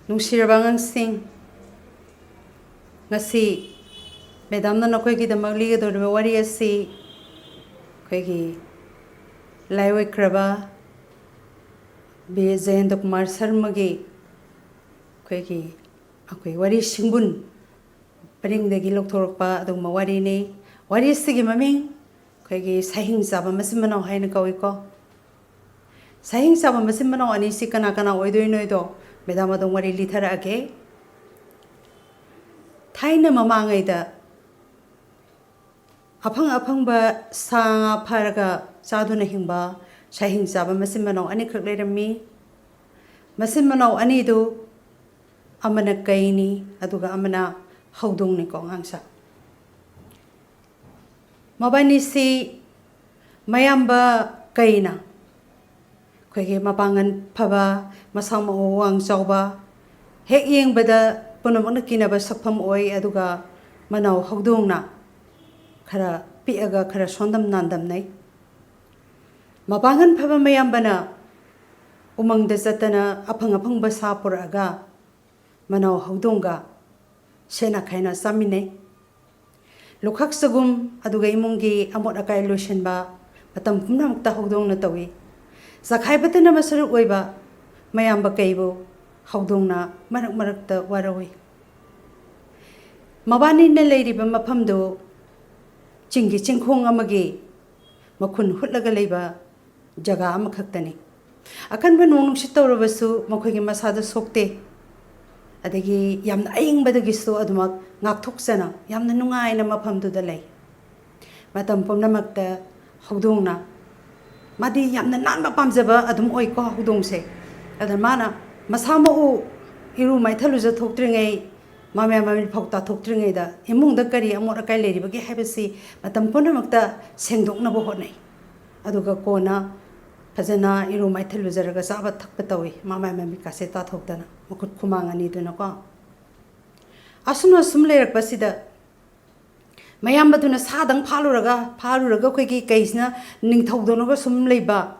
Nungsirabang sing ngasi Madam na nakoigidamag ligadoriba wari asi koigi Leirkhibagi be Jayendra Kumar Sharmagi koigi akoi wari singbun paringdagi lokthorokpa adugma wari ni wari sigi maming koigi Shahing chaba masin manao haina kawiko Shahing chaba masin manao ani si kana oidoinoido Madam adong wari litharage Thaina mamangaida Apang sa paraga saduna hingba Shahing chaba masin manao ani khak leirami masin manao ani du amana kaini aduga amana Hwdongni ko ngangsa mabani si mayamba kaina koige mapangan phaba masang mawang chawba hek yengbada punamana kinaba sakpham oi aduga Manao Hwdongna khara piaga khara sondam nandam nai mapangan phaba mayambana umangda jatana apang basa puraga Manao Hwdongga sena khaina samine lokhak sagum aduga imungi amot akai losenba matam pumnamukta Hwdongna tawi zakhaibatana masaruk oiba mayamba kaibo Hwdongna marakta warawi mabani na leiriba maphamdo chingi chingkhong amagi makhun hutlaga leiba jaga amakhaktani akanba nungsi tawrabasu makhoigi masada sokte adagi yamna ayingbadagisu adumak ngakthokjana yamna nungaina maphamduda lei matam pumnamakta Hwdongna madi yamna nanba pamjaba adum oiko Hwdongse adar mana masama u iru maithaluja thoktrengei mamil phokta thoktrengei da imungda kari amora kai leiribagi habasi matam pumnamakta sengdoknaba hotnai aduga kona fajana iru maithalujaraga chaba thakpa tawi mamil kase ta thokdana makut khumangani duna ko asum leirakpasida mayambaduna sadang phaluraga khoigi kaisna ningthogdonaga sum leiba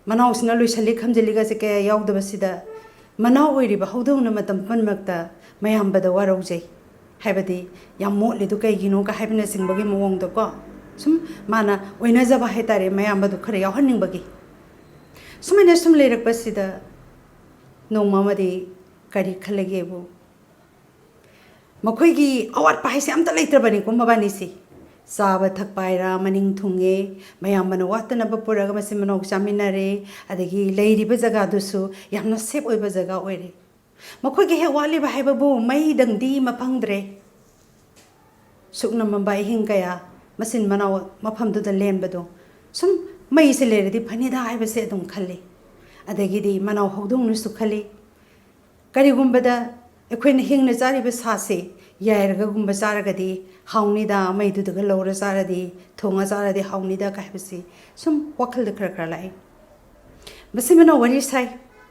manausina loisali khamjeliga se kaya yaudabasida Manao oiriba Hwdongna matam panmakta mayambada waraujai haibadi yam motlidu kaigino ka haibna singbagi mawongda ko sum mana oinajaba haitare mayambadu khara yawhanningbagi sumene sum leirakpasida nongmamadi kari khalagebu makhoigi awat paise amta leitrabani ko mabani si chaba thakpaira maning thunge mayambana watana bapuraga masin manau chaminare adagi leiriba jaga dusu yamna sep oiba jaga oire makhoigi he wali ba haibabu mai dangdi mapangdre sukna mambai hingkaya masin manau maphamdu da lenbado sum mai se leredi phanida haibase dum khalli adagi di Manao Hwdongnu su khalli karigumbada ekhoina hingna jariba sase yairaga gumba charagadi haunida maidudaga lora charadi thonga charadi haunida kahbasi sum wakal da khara lai basimana wari sai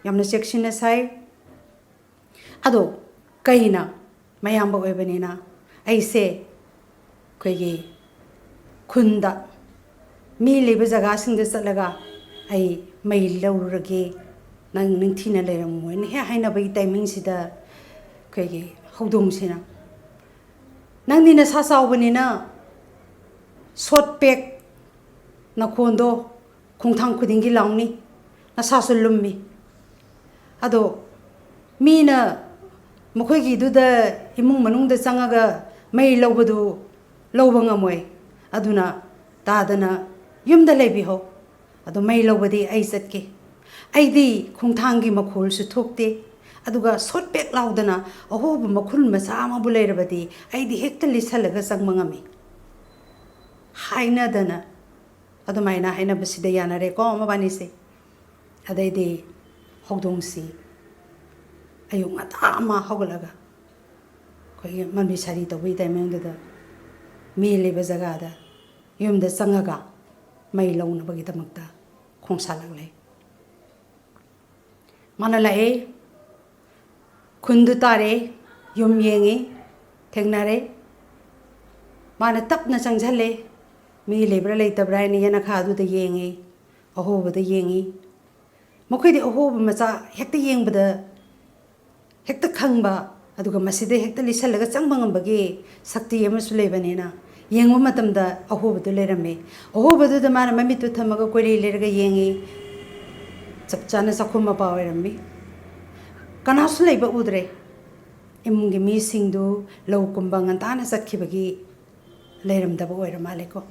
yamna chekshina sai ado kaina mayamba oibanina aise koigi khunda mi leba jaga singda chalaga ai mai laurage nang ningthina leirammo ne he haina bai timing sida koigi Hwdong sina nang nina sasawbanina short pack nakhondo khongthang khudingi laungni nasasul lummi ado mina mukhoigi duda imung manungda changaga mai lobadu loba ngamoi aduna tadana yumda lebi ho ado mai lobadi ai chatke aidi khongthangi makhol su thokte aduga short pack laudana ahob makhul macha ma buleirabadi aidi hekta lisalaga changmangami haina dana adu maina haina basida yana re ko mabani se adaidi Hwdongsi ayung ata ma hoglaga koi manbi sari tawi taimengda da mi leba jaga da yumda changaga mai launa bagi tamakta khongsalanglai manalai kundu tare yum yengi thengnare mana tapna changjale mi lebra leitabra ni yana khadu da yengi ahoba da yengi makhoi de ahoba macha hekta yengbada hekta khangba aduga maside hekta lisalaga changba ngambagi sakti amasu lebanina yengwa matamda ahobadu lerame ahobadu da mana mamitu thamaga kori lerga yengi chapchana sakhuma pa oirambi kanasu leiba udre imungi mi singdu lau kumba ngantana sakhibagi leiramdaba oiramaleko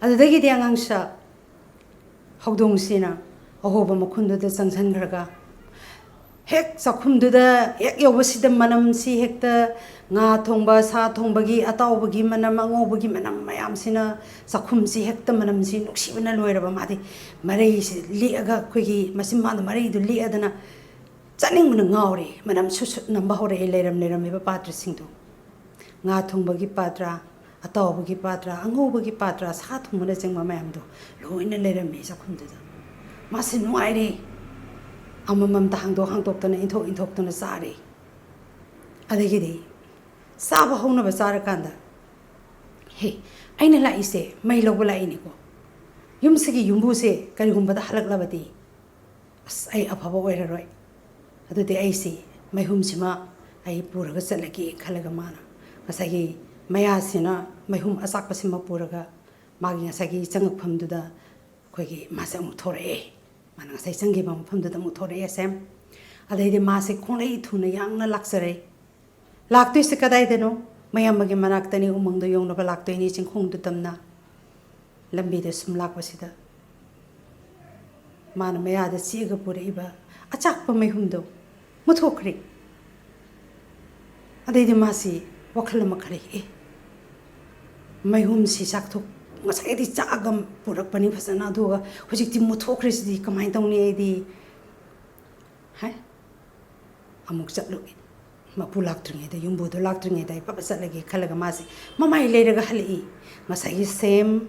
adudagi di angangsa Hwdong ahoba makhundu da changsangraga hek sakhumdu da hek yobasida manam si hekta nga thongba sa thongbagi atawbagi manam angobagi manam mayam sina sakhum si hekta manam si nuksibana loiraba madi marei si liaga khogi masimma da marei du liadana chaning mun ngauri manam susut namba hore leiram ba patra singdu nga thongbagi patra atawbagi patra angobagi patra sa thongmana jengma mayam do loina leirame sakhumdu da masin nuaire amamam ta hangdok tana inthok tana sare adagidi saba hona ba sara kanda he aina la ise mai lobo la ini ko yumsigi yumbu se kari gumba da halak labati as ai aphaba oira roi adute ai se mai hum sima ai puraga chalagi khalaga mana asagi maya sina mai hum asak pasima puraga magi asagi changak phamdu da khogi masa mu thore mana sai changi bam phamdu da mu thore sem adai mase khonglei thuna yangna laksare laktoi se kadai deno mayam magi manakta ni umang do yong no laktoi ni chingkhong du tamna lambi de sum lakpasida mana maya da chiga pure iba achak pa mai hum do mu thokri adai masi wakhal makhari e mai hum si sak thok ngasai di chagam purak pani phasana duga hojik ti mu thokri si kamai tawni di hai amuk chatlu mapu laktringe da yumbu do laktringe da papa chatlagi khalaga masi mamai leiraga hali ngasai sem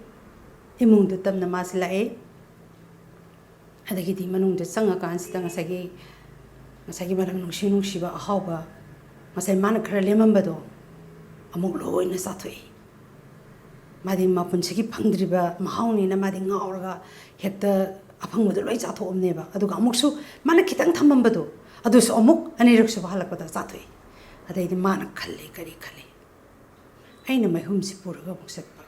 imung du tamna masi lae adagi di manung de changa kan sita ngasai maram nungsi ba ahauba ngasai man khara lemamba do amuk loina sathoi madi mapun sigi phangdriba mahauni na madi ngauraga hekta aphangmudu loi chathomne ba aduga amuksu mana khitang thamamba do adusu amuk aniraksu halakpada chathoi adai di mana khalle kari khale aina mai humsi puraga buksatpa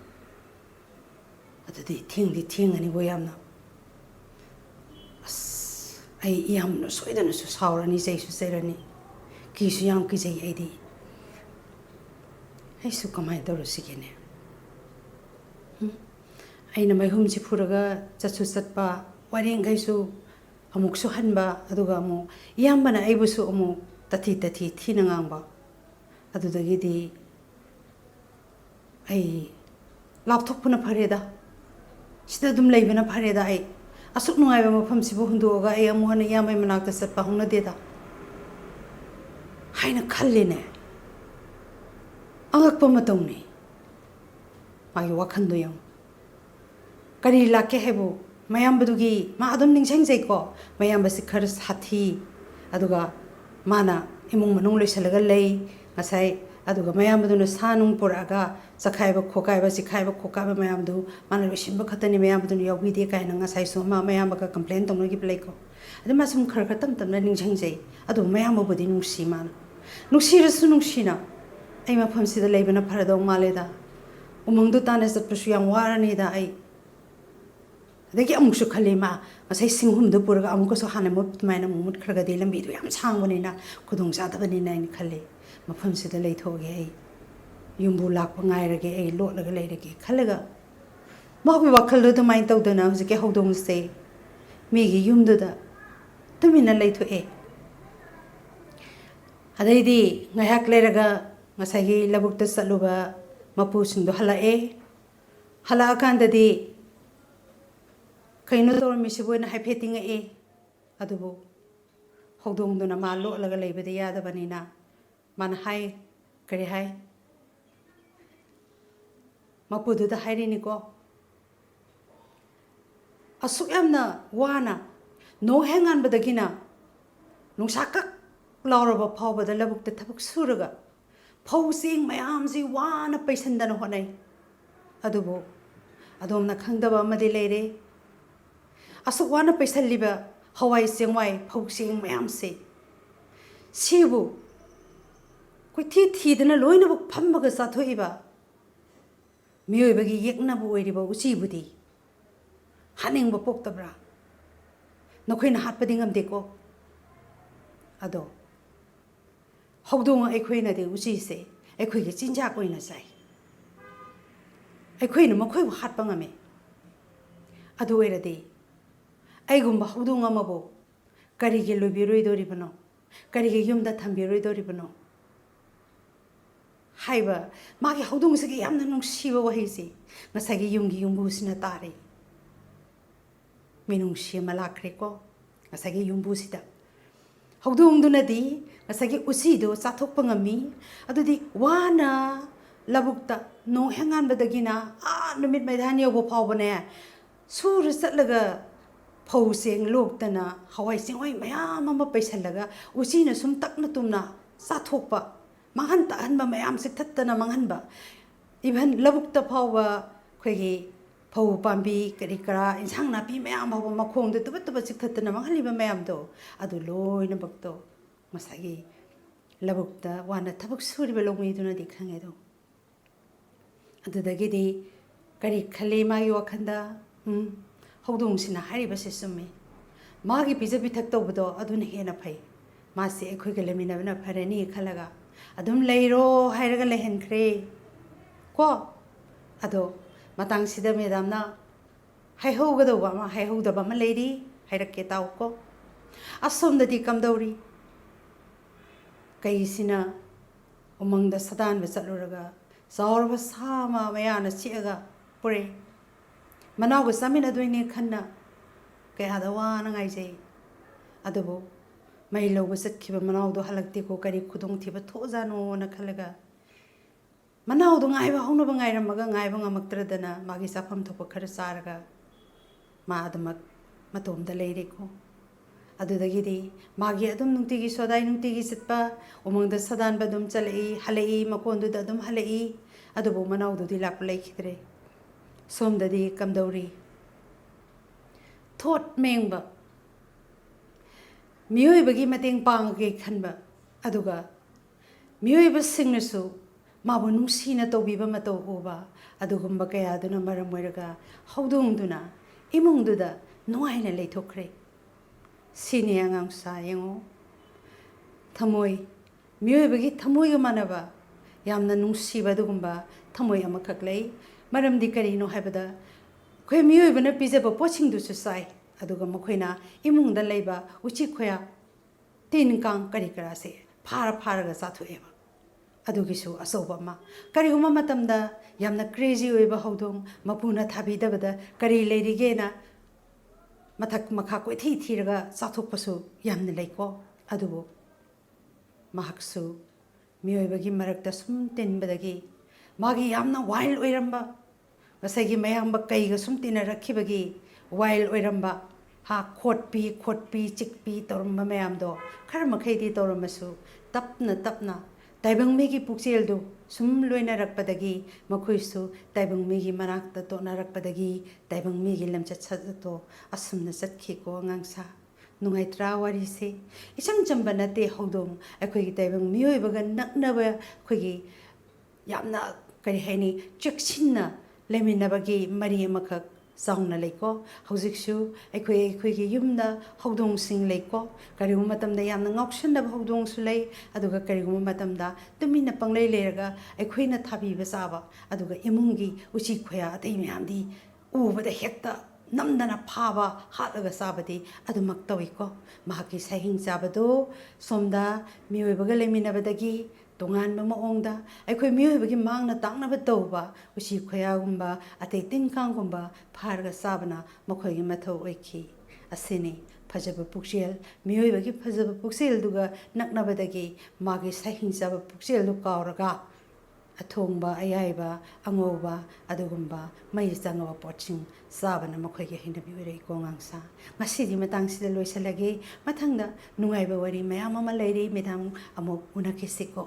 adudi thingani go yamna as ai yamno soidana su saurani jaisu serani kisu yam kijai aidi ai su kamai doru sigene aina mai humsi puraga chatsu chatpa waring gaisu amuk su hanba aduga amu yambana aibusu amu tati thinangangba adudagi di ai lapthokpuna phareda sida dum leibana phareda ai asuk nungaiba mafam sibu hundoga ai amu hana yamai manakta satpa hongna deda haina khalline angakpa matawni magi wakhando yang kari lake hebu mayam badugi ma adum ningsang jai ko mayam basi khar sathi aduga mana imung manung loisalaga lei ngasai aduga mayam baduna sanung poraga sakhaiba khokaiba sikhaiba khokaiba mayam du mana loisimba khatani mayam baduna yogi de kaina ngasai so ma mayam ka complain tongno gi play ko adu masum khar khatam tamna ningsang jai adu mayam bodi nungsi man nungsi rasu nungsina ai ma phamsi da leibana pharado maleda umang du tana satpasu yang warani da ai adagi amuksu khalima masai singhum do puraga amukaso hana mut maina mumut khraga de lambi do yam sangwani na khudong sa tabani na ni khalle mafam se da leithoge ai yumbu lak pangai rage ai lot laga leirage khalaga mabi wakhal do mai tawdana hujike Hwdong se migi yumdu da tumina leitho e adai di ngayak leiraga ngasai labukta saluba mapu singdo hala akanda di kaino tor misibu na haipheting e adubu Hwdong duna ma lo laga leibede yada banina man hai kare hai mapudu da hairi ni ko asuk yamna wana no hengan badagina nungsakak lauraba phawbada labukta thabuk suraga phawsing mayam si wana paisandana honai adubu adomna khangdaba amadi leire asuk wana paisaliba hawai sengwai phawsing mayam se sibu ꯊꯤ ꯊꯤꯗꯅ ꯂꯣꯏꯅꯃꯛ ꯐꯝꯃꯒ ꯆꯥꯊꯣꯛꯏꯕ ꯃꯤꯑꯣꯏꯕꯒꯤ ꯌꯦꯛꯅꯕ ꯑꯣꯏꯔꯤꯕ ꯎꯆꯤꯕꯨꯗꯤ ꯍꯥꯠꯅꯤꯡꯕ ꯄꯣꯛꯇꯕ꯭ꯔꯥ? ꯅꯈꯣꯏꯅ ꯍꯥꯠꯄꯗꯤ ꯉꯝꯗꯦꯀꯣ꯫ ꯑꯗꯣ ꯍꯧꯗꯣꯡ ꯑꯩꯈꯣꯏꯅꯗꯤ ꯎꯆꯤꯁꯦ ꯑꯩꯈꯣꯏꯒꯤ ꯆꯤꯟꯖꯥꯛ ꯑꯣꯏꯅ ꯆꯥꯏ꯫ ꯑꯩꯈꯣꯏꯅ ꯃꯈꯣꯏꯕꯨ ꯍꯥꯠꯄ ꯉꯝꯃꯤ꯫ ꯑꯗꯨ ꯑꯣꯏꯔꯗꯤ ꯑꯩꯒꯨꯝꯕ ꯍꯧꯗꯣꯡ ꯑꯃꯕꯨ ꯀꯔꯤꯒꯤ ꯂꯣꯏꯕꯤꯔꯣꯏꯗꯧꯔꯤꯕꯅꯣ? ꯀꯔꯤꯒꯤ ꯌꯨꯝꯗ ꯊꯝꯕꯤꯔꯣꯏꯗꯧꯔꯤꯕꯅꯣ? ꯍꯥꯏꯕ ꯃꯥꯒꯤ ꯍꯧꯗꯣꯡꯁꯤꯒꯤ ꯌꯥꯝꯅ ꯅꯨꯡꯁꯤꯕ ꯋꯥꯍꯩꯁꯤ ꯉꯁꯥꯏꯒꯤ ꯌꯨꯝꯒꯤ ꯌꯨꯝꯕꯨꯁꯤꯅ ꯇꯥꯔꯦ꯫ ꯃꯤꯅꯨꯡꯁꯤ ꯑꯃ ꯂꯥꯛꯈ꯭ꯔꯦꯀꯣ ꯉꯁꯥꯏꯒꯤ ꯌꯨꯝꯕꯨꯁꯤꯗ꯫ ꯍꯧꯗꯣꯡꯗꯨꯅꯗꯤ ꯉꯁꯥꯏꯒꯤ ꯎꯆꯤꯗꯣ ꯆꯥꯊꯣꯛꯄ ꯉꯝꯃꯤ꯫ ꯑꯗꯨꯗꯤ ꯋꯥꯅ ꯂꯧꯕꯨꯛꯇ ꯅꯣꯡ ꯍꯦꯛ ꯉꯥꯟꯕꯗꯒꯤꯅ ꯅꯨꯃꯤꯠ ꯃꯩꯙꯥꯟ ꯌꯧꯕ ꯐꯥꯎꯕꯅꯦ ꯁꯨꯔ ꯆꯠꯂꯒ ꯐꯧ ꯆꯦꯡ ꯂꯣꯛꯇꯅ ꯍꯋꯥꯏ ꯆꯦꯡꯋꯥꯏ ꯃꯌꯥꯝ ꯑꯃ ꯄꯩꯁꯜꯂꯒ ꯎꯆꯤꯅ ꯁꯨꯝ ꯇꯛꯅ ꯇꯨꯝꯅ ꯆꯥꯊꯣꯛꯄ, ꯃꯥꯡꯍꯟ ꯇꯥꯛꯍꯟꯕ ꯃꯌꯥꯝ ꯆꯤꯛꯊꯠꯇꯅ ꯃꯥꯡꯍꯟꯕ, ꯏꯚꯟ ꯂꯧꯕꯨꯛꯇ ꯐꯥꯎꯕ ꯑꯩꯈꯣꯏꯒꯤ ꯐꯧ ꯄꯥꯝꯕꯤ ꯀꯔꯤ ꯀꯔꯥ ꯏꯟꯁꯥꯡ ꯅꯥꯄꯤ ꯃꯌꯥꯝ ꯐꯥꯎꯕ ꯃꯈꯣꯡꯗ ꯇꯨꯕꯠ ꯇꯨꯕꯠ ꯆꯤꯛꯊꯠꯇꯅ ꯃꯥꯡꯍꯜꯂꯤꯕ ꯃꯌꯥꯝꯗꯣ ꯑꯗꯨ ꯂꯣꯏꯅꯃꯛꯇꯣ ꯉꯁꯥꯏꯒꯤ ꯂꯧꯕꯨꯛꯇ ꯋꯥꯅ ꯊꯕꯛ ꯁꯨꯔꯤꯕ ꯂꯧꯃꯤꯗꯨꯅꯗꯤ ꯈꯪꯉꯦꯗꯣ꯫ ꯑꯗꯨꯗꯒꯤꯗꯤ ꯀꯔꯤ ꯈꯜꯂꯤ ꯃꯥꯒꯤ ꯋꯥꯈꯜꯗ? ꯍꯧꯗꯣꯡꯁꯤꯅ ꯍꯥꯏꯔꯤꯕꯁꯤ ꯆꯨꯝꯃꯤ꯫ ꯃꯥꯒꯤ ꯄꯤꯖ ꯄꯤꯊꯛ ꯇꯧꯕꯗꯣ ꯑꯗꯨꯅ ꯍꯦꯟꯅ ꯐꯩ꯫ ꯃꯥꯁꯦ ꯑꯩꯈꯣꯏꯒ ꯂꯩꯃꯤꯟꯅꯕꯅ ꯐꯔꯅꯤ ꯈꯜꯂꯒ ꯑꯗꯨꯝ ꯂꯩꯔꯣ ꯍꯥꯏꯔꯒ ꯂꯩꯍꯟꯈ꯭ꯔꯦ ꯀꯣ꯫ ꯑꯗꯣ ꯃꯇꯥꯡꯁꯤꯗ ꯃꯦꯗꯥꯝꯅ ꯍꯥꯏꯍꯧꯒꯗꯧꯕ ꯑꯃ ꯍꯥꯏꯍꯧꯗꯕ ꯑꯃ ꯂꯩꯔꯤ, ꯍꯥꯏꯔꯛꯀꯦ ꯇꯥꯎꯀꯣ꯫ ꯑꯁꯣꯝꯗꯗꯤ ꯀꯝꯗꯧꯔꯤ? ꯀꯩꯁꯤꯅ ꯎꯃꯪꯗ ꯁꯥꯗꯥꯟꯕ ꯆꯠꯂꯨꯔꯒ ꯆꯥꯎꯔꯕ ꯁꯥ ꯑꯃ ꯃꯌꯥꯅ ꯆꯤꯛꯑꯒ ꯄꯨꯔꯛꯏ꯫ ꯃꯅꯥꯎꯒ ꯆꯥꯃꯤꯟꯅꯗꯣꯏꯅꯦ ꯈꯟꯅ ꯀꯌꯥꯗ ꯋꯥꯅ ꯉꯥꯏꯖꯩ꯫ ꯑꯗꯨꯕꯨ ꯃꯩ ꯂꯧꯕ ꯆꯠꯈꯤꯕ ꯃꯅꯥꯎꯗꯣ ꯍꯜꯂꯛꯇꯦꯀꯣ, ꯀꯔꯤ ꯈꯨꯗꯣꯡꯊꯤꯕ ꯊꯣꯛꯑꯖꯥꯠꯅꯣꯅ ꯈꯜꯂꯒ ꯃꯅꯥꯎꯗꯣ ꯉꯥꯏꯕ ꯍꯧꯅꯕ ꯉꯥꯏꯔꯝꯃꯒ ꯉꯥꯏꯕ ꯉꯝꯃꯛꯇ꯭ꯔꯗꯅ ꯃꯥꯒꯤ ꯆꯥꯐꯝ ꯊꯣꯛꯄ ꯈꯔ ꯆꯥꯔꯒ ꯃꯥ ꯑꯗꯨꯃꯛ ꯃꯇꯣꯝꯗ ꯂꯩꯔꯦꯀꯣ꯫ ꯑꯗꯨꯗꯒꯤꯗꯤ ꯃꯥꯒꯤ ꯑꯗꯨꯝ ꯅꯨꯡꯇꯤꯒꯤ ꯁꯣꯗꯥꯏ ꯅꯨꯡꯇꯤꯒꯤ ꯆꯠꯄ ꯎꯃꯪꯗ ꯁꯥꯗꯥꯟꯕ ꯑꯗꯨꯝ ꯆꯠꯂꯛꯏ, ꯍꯜꯂꯛꯏ, ꯃꯀꯣꯟꯗꯨꯗ ꯑꯗꯨꯝ ꯍꯜꯂꯛꯏ꯫ ꯑꯗꯨꯕꯨ ꯃꯅꯥꯎꯗꯨꯗꯤ ꯂꯥꯛꯄ ꯂꯩꯈꯤꯗ꯭ꯔꯦ꯫ ꯁꯣꯝꯗꯗꯤ ꯀꯝꯗꯧꯔꯤ? ꯊꯣꯠ ꯃꯦꯡꯕ ꯃꯤꯑꯣꯏꯕꯒꯤ ꯃꯇꯦꯡ ꯄꯥꯡꯉꯒꯦ ꯈꯟꯕ, ꯑꯗꯨꯒ ꯃꯤꯑꯣꯏꯕꯁꯤꯡꯅꯁꯨ ꯃꯥꯕꯨ ꯅꯨꯡꯁꯤꯅ ꯇꯧꯕꯤꯕ ꯃꯇꯧ ꯎꯕ, ꯑꯗꯨꯒꯨꯝꯕ ꯀꯌꯥꯗꯨꯅ ꯃꯔꯝ ꯑꯣꯏꯔꯒ ꯍꯧꯗꯣꯡꯗꯨꯅ ꯏꯃꯨꯡꯗꯨꯗ ꯅꯨꯡꯉꯥꯏꯅ ꯂꯩꯊꯣꯛꯈ꯭ꯔꯦ꯫ ꯁꯤꯅꯤ ꯑꯉꯥꯡꯁꯥ ꯌꯦꯡꯉꯣ, ꯊꯃꯣꯏ ꯃꯤꯑꯣꯏꯕꯒꯤ ꯊꯃꯣꯏꯒ ꯃꯥꯟꯅꯕ ꯌꯥꯝꯅ ꯅꯨꯡꯁꯤꯕ ꯑꯗꯨꯒꯨꯝꯕ ꯊꯃꯣꯏ ꯑꯃꯈꯛ ꯂꯩ꯫ ꯃꯔꯝꯗꯤ ꯀꯔꯤꯅꯣ ꯍꯥꯏꯕꯗ ꯑꯩꯈꯣꯏ ꯃꯤꯑꯣꯏꯕꯅ ꯄꯤꯖꯕ ꯄꯣꯠꯁꯤꯡꯗꯨꯁꯨ ꯆꯥꯏ, ꯑꯗꯨꯒ ꯃꯈꯣꯏꯅ ꯏꯃꯨꯡꯗ ꯂꯩꯕ ꯎꯆꯦꯛ ꯈꯣꯌꯥ ꯇꯤꯟ ꯀꯥꯡ ꯀꯔꯤ ꯀꯔꯥꯁꯦ ꯐꯥꯔꯒ ꯆꯥꯊꯣꯛꯑꯦꯕ꯫ ꯑꯗꯨꯒꯤꯁꯨ ꯑꯆꯧꯕ ꯑꯃ, ꯀꯔꯤꯒꯨꯝꯕ ꯃꯇꯝꯗ ꯌꯥꯝꯅ ꯀ꯭ꯔꯦꯖꯤ ꯑꯣꯏꯕ ꯍꯧꯗꯣꯡ ꯃꯄꯨꯅ ꯊꯥꯕꯤꯗꯕꯗ ꯀꯔꯤ ꯂꯩꯔꯤꯒꯦꯅ ꯃꯊꯛ ꯃꯈꯥ ꯀꯣꯏꯊꯤ ꯊꯤꯔꯒ ꯆꯥꯊꯣꯛꯄꯁꯨ ꯌꯥꯝꯅ ꯂꯩꯀꯣ꯫ ꯑꯗꯨꯕꯨ ꯃꯍꯥꯛꯁꯨ ꯃꯤꯑꯣꯏꯕꯒꯤ ꯃꯔꯛꯇ ꯁꯨꯝ ꯇꯤꯟꯕꯗꯒꯤ ꯃꯥꯒꯤ ꯌꯥꯝꯅ ꯋꯥꯏꯜ ꯑꯣꯏꯔꯝꯕ, ꯉꯁꯥꯏꯒꯤ ꯃꯌꯥꯝꯕ ꯀꯩꯒ ꯁꯨꯝ ꯇꯤꯟꯅꯔꯛꯈꯤꯕꯒꯤ ꯋꯥꯏꯜ ꯑꯣꯏꯔꯝꯕ, ꯈꯣꯠꯄꯤ ꯈꯣꯠꯄꯤ ꯆꯤꯛꯄꯤ ꯇꯧꯔꯝꯕ ꯃꯌꯥꯝꯗꯣ ꯈꯔ ꯃꯈꯩꯗꯤ ꯇꯧꯔꯝꯃꯁꯨ ꯇꯞꯅ ꯇꯞꯅ ꯇꯥꯏꯕꯪ ꯃꯤꯒꯤ ꯄꯨꯛꯆꯦꯜꯗꯨ ꯁꯨꯝ ꯂꯣꯏꯅꯔꯛꯄꯗꯒꯤ ꯃꯈꯣꯏꯁꯨ ꯇꯥꯏꯕꯪ ꯃꯤꯒꯤ ꯃꯅꯥꯛꯇ ꯇꯣꯛꯅꯔꯛꯄꯗꯒꯤ ꯇꯥꯏꯕꯪ ꯃꯤꯒꯤ ꯂꯝꯆꯠ ꯁꯥꯖꯠꯇꯣ ꯑꯁꯨꯝꯅ ꯆꯠꯈꯤꯀꯣ ꯑꯉꯥꯡꯁꯥ꯫ ꯅꯨꯡꯉꯥꯏꯇ꯭ꯔꯥ ꯋꯥꯔꯤꯁꯦ? ꯏꯆꯝ ꯆꯝꯕ ꯅꯠꯇꯦ ꯍꯧꯗꯣꯡ ꯑꯩꯈꯣꯏꯒꯤ ꯇꯥꯏꯕꯪ ꯃꯤꯑꯣꯏꯕꯒ ꯅꯛꯅꯕ ꯑꯩꯈꯣꯏꯒꯤ ꯌꯥꯝꯅ ꯀꯔꯤ ꯍꯥꯏꯅꯤ ꯆꯦꯛꯁꯤꯟꯅ ꯂꯩꯃꯤꯟꯅꯕꯒꯤ ꯃꯔꯤ ꯑꯃꯈꯛ ꯆꯥꯎꯅ ꯂꯩꯀꯣ꯫ ꯍꯧꯖꯤꯛꯁꯨ ꯑꯩꯈꯣꯏꯒꯤ ꯌꯨꯝꯗ ꯍꯧꯗꯣꯡꯁꯤꯡ ꯂꯩꯀꯣ꯫ ꯀꯔꯤꯒꯨꯝꯕ ꯃꯇꯝꯗ ꯌꯥꯝꯅ ꯉꯥꯎꯁꯟꯅꯕ ꯍꯧꯗꯣꯡꯁꯨ ꯂꯩ, ꯑꯗꯨꯒ ꯀꯔꯤꯒꯨꯝꯕ ꯃꯇꯝꯗ ꯇꯨꯃꯤꯟꯅ ꯄꯪꯂꯩ ꯂꯩꯔꯒ ꯑꯩꯈꯣꯏꯅ ꯊꯥꯕꯤꯕ ꯆꯥꯕ, ꯑꯗꯨꯒ ꯏꯃꯨꯡꯒꯤ ꯎꯆꯤ ꯈꯣꯌꯥ ꯑꯇꯩ ꯃꯌꯥꯝꯗꯤ ꯎꯕꯗ ꯍꯦꯛꯇ ꯅꯝꯗꯅ ꯐꯥꯕ ꯍꯥꯠꯂꯒ ꯆꯥꯕꯗꯤ ꯑꯗꯨꯃꯛ ꯇꯧꯏꯀꯣ꯫ ꯃꯍꯥꯛꯀꯤ ꯁꯍꯤꯡ ꯆꯥꯕꯗꯣ ꯁꯣꯝꯗ ꯃꯤꯑꯣꯏꯕꯒ ꯂꯩꯃꯤꯟꯅꯕꯗꯒꯤ ꯇꯣꯉꯥꯟꯕ ꯃꯑꯣꯡꯗ ꯑꯩꯈꯣꯏ ꯃꯤꯑꯣꯏꯕꯒꯤ ꯃꯥꯡꯅ ꯇꯥꯛꯅꯕ ꯇꯧꯕ ꯎꯆꯤ ꯈꯣꯌꯥꯒꯨꯝꯕ ꯑꯇꯩ ꯇꯤꯟ ꯀꯥꯡꯒꯨꯝꯕ ꯐꯥꯔꯒ ꯆꯥꯕꯅ ꯃꯈꯣꯏꯒꯤ ꯃꯊꯧ ꯑꯣꯏꯈꯤ꯫ ꯑꯁꯤꯅꯤ ꯐꯖꯕ ꯄꯨꯛꯆꯦꯜ, ꯃꯤꯑꯣꯏꯕꯒꯤ ꯐꯖꯕ ꯄꯨꯛꯆꯦꯜꯗꯨꯒ ꯅꯛꯅꯕꯗꯒꯤ ꯃꯥꯒꯤ ꯁꯍꯤꯡ ꯆꯥꯕ ꯄꯨꯛꯆꯦꯜꯗꯨ ꯀꯥꯎꯔꯒ ꯑꯊꯣꯡꯕ ꯑꯌꯥꯏꯕ ꯑꯉꯧꯕ ꯑꯗꯨꯒꯨꯝꯕ ꯃꯩ ꯆꯪꯉꯕ ꯄꯣꯠꯁꯤꯡ ꯆꯥꯕꯅ ꯃꯈꯣꯏꯒꯤ ꯍꯩꯅꯕꯤ ꯑꯣꯏꯔꯛꯏꯀꯣ ꯑꯉꯥꯡꯁꯥ꯫ ꯉꯁꯤꯗꯤ ꯃꯇꯥꯡꯁꯤꯗ ꯂꯣꯏꯁꯤꯜꯂꯒꯦ, ꯃꯊꯪꯗ ꯅꯨꯡꯉꯥꯏꯕ ꯋꯥꯔꯤ ꯃꯌꯥꯝ ꯑꯃ ꯂꯩꯔꯤ, ꯃꯦꯗꯥꯝ ꯑꯃꯨꯛ ꯎꯅꯈꯤꯁꯤꯀꯣ꯫